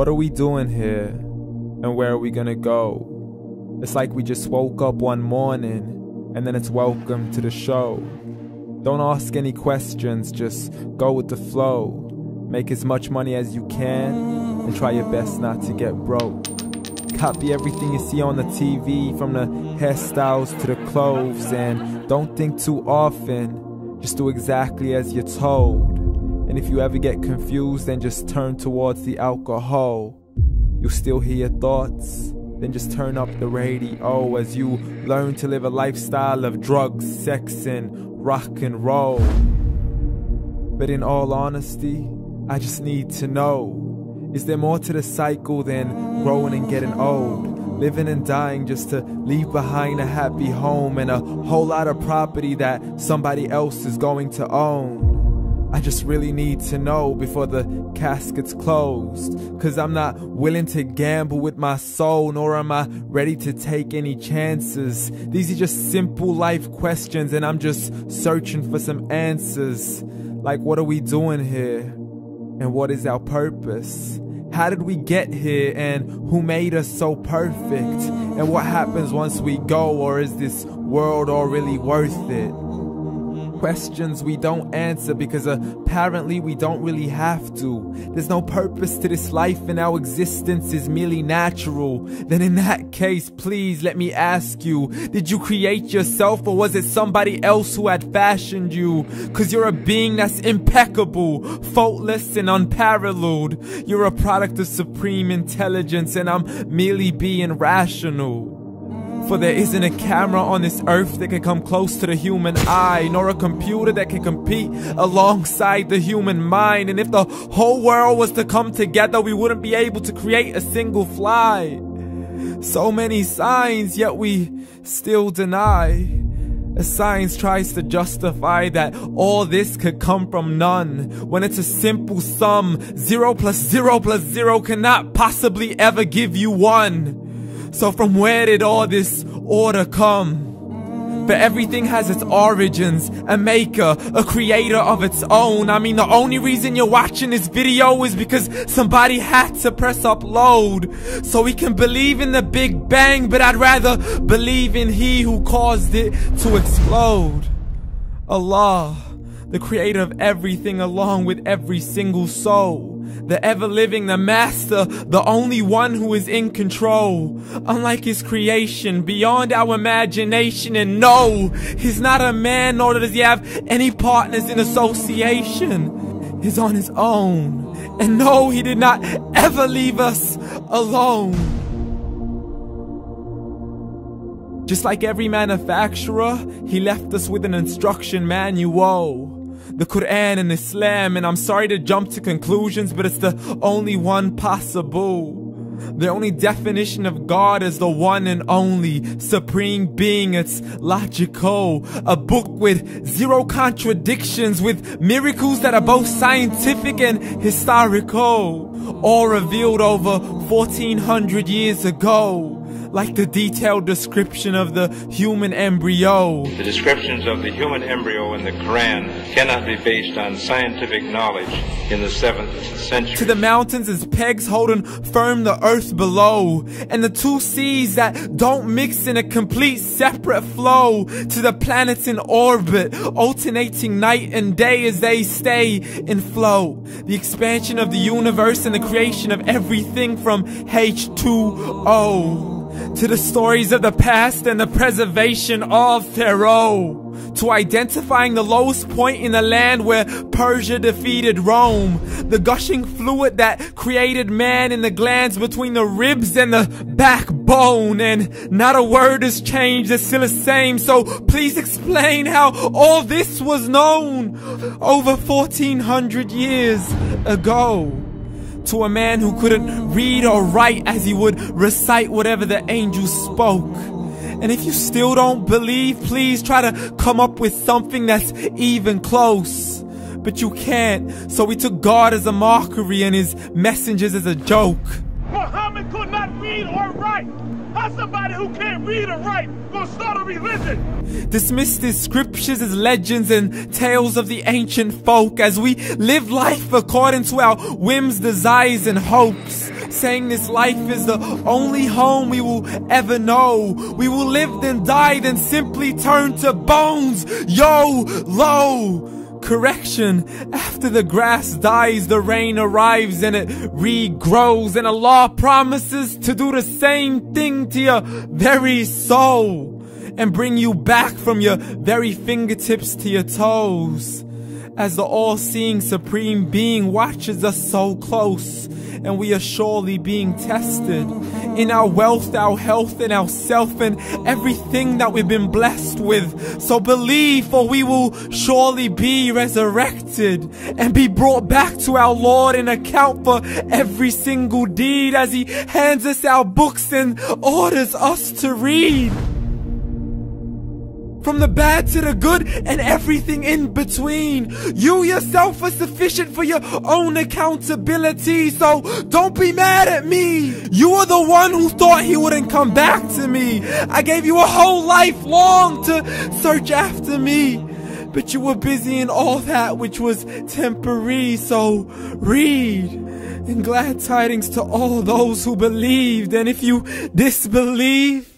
What are we doing here? And where are we gonna go? It's like we just woke up one morning and then it's welcome to the show. Don't ask any questions, just go with the flow. Make as much money as you can and try your best not to get broke. Copy everything you see on the TV, from the hairstyles to the clothes, and don't think too often, just do exactly as you're told. And if you ever get confused, then just turn towards the alcohol. You'll still hear your thoughts, then just turn up the radio as you learn to live a lifestyle of drugs, sex, and rock and roll. But in all honesty, I just need to know, is there more to the cycle than growing and getting old? Living and dying just to leave behind a happy home and a whole lot of property that somebody else is going to own. I just really need to know before the casket's closed, 'cause I'm not willing to gamble with my soul, nor am I ready to take any chances. These are just simple life questions and I'm just searching for some answers. Like, what are we doing here? And what is our purpose? How did we get here, and who made us so perfect? And what happens once we go, or is this world all really worth it? Questions we don't answer because apparently we don't really have to. There's no purpose to this life and our existence is merely natural. Then in that case, please let me ask you, did you create yourself, or was it somebody else who had fashioned you? 'Cause you're a being that's impeccable, faultless and unparalleled. You're a product of supreme intelligence and I'm merely being rational. For there isn't a camera on this earth that can come close to the human eye, nor a computer that can compete alongside the human mind. And if the whole world was to come together, we wouldn't be able to create a single fly. So many signs, yet we still deny. As science tries to justify that all this could come from none, when it's a simple sum. 0 plus 0 plus 0 cannot possibly ever give you 1. So from where did all this order come? For everything has its origins, a maker, a creator of its own. I mean, the only reason you're watching this video is because somebody had to press upload. So we can believe in the Big Bang, but I'd rather believe in He who caused it to explode. Allah, the creator of everything along with every single soul. The ever-living, the master, the only one who is in control. Unlike his creation, beyond our imagination. And no, he's not a man, nor does he have any partners in association. He's on his own. And no, he did not ever leave us alone. Just like every manufacturer, he left us with an instruction manual. The Quran and Islam, and I'm sorry to jump to conclusions, but it's the only one possible. The only definition of God is the one and only supreme being. It's logical, a book with 0 contradictions, with miracles that are both scientific and historical, all revealed over 1400 years ago. Like the detailed description of the human embryo. The descriptions of the human embryo in the Quran cannot be based on scientific knowledge in the 7th century. To the mountains as pegs holding firm the earth below, and the 2 seas that don't mix in a complete separate flow. To the planets in orbit, alternating night and day as they stay in flow. The expansion of the universe and the creation of everything from H2O. To the stories of the past and the preservation of Pharaoh. To identifying the lowest point in the land where Persia defeated Rome. The gushing fluid that created man in the glands between the ribs and the backbone. And not a word has changed, it's still the same. So please explain how all this was known over 1400 years ago. To a man who couldn't read or write, as he would recite whatever the angels spoke. And if you still don't believe, please try to come up with something that's even close. But you can't, so we took God as a mockery and his messengers as a joke. Muhammad could not read or write. How's somebody who can't read or write gonna start a religion? Dismissed his scriptures as legends and tales of the ancient folk, as we live life according to our whims, desires, and hopes. saying this life is the only home we will ever know. We will live then die, then simply turn to bones. YOLO! Correction, after the grass dies, the rain arrives and it regrows, and Allah promises to do the same thing to your very soul and bring you back from your very fingertips to your toes, as the all-seeing supreme being watches us so close, and we are surely being tested in our wealth, our health, and our self, and everything that we've been blessed with. So believe, for we will surely be resurrected and be brought back to our Lord and account for every single deed, as He hands us our books and orders us to read. From the bad to the good and everything in between. You yourself are sufficient for your own accountability, so don't be mad at me. You are the one who thought He wouldn't come back to me. I gave you a whole life long to search after me, but you were busy in all that which was temporary. So read, and glad tidings to all those who believed. And if you disbelieve,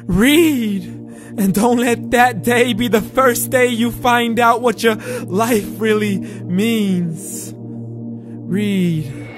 read. And don't let that day be the first day you find out what your life really means. Read.